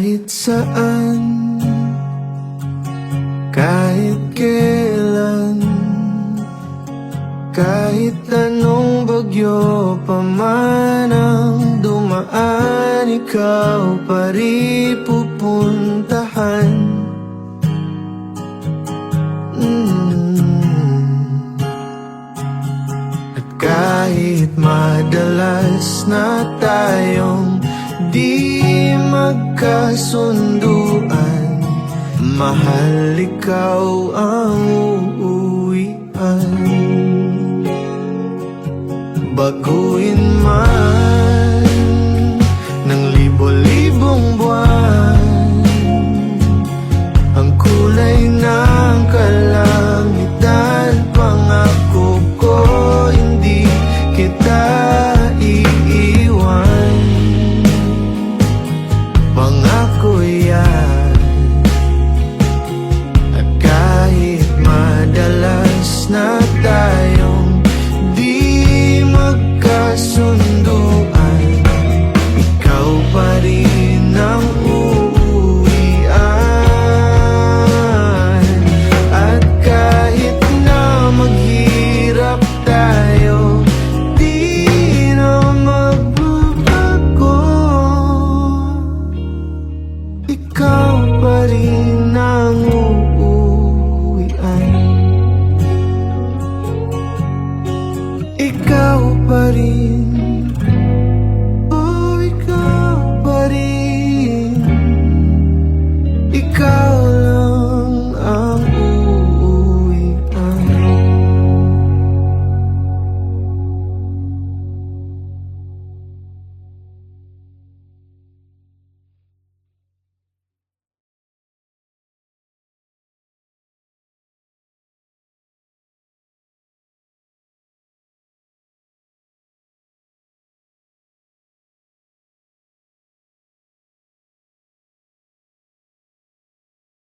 Kahit saan, kahit kailan, kahit anong bagyo pa man ang dumaan, ikaw pa rin pupuntahan. At kahit madalas na tayong di magkasunduan, mahal, ikaw ang uuwian. Baguhin man ng libo-libong buwan ang kulay ng kalangitan, pangako ko hindi kita iiwan. Pangako yan.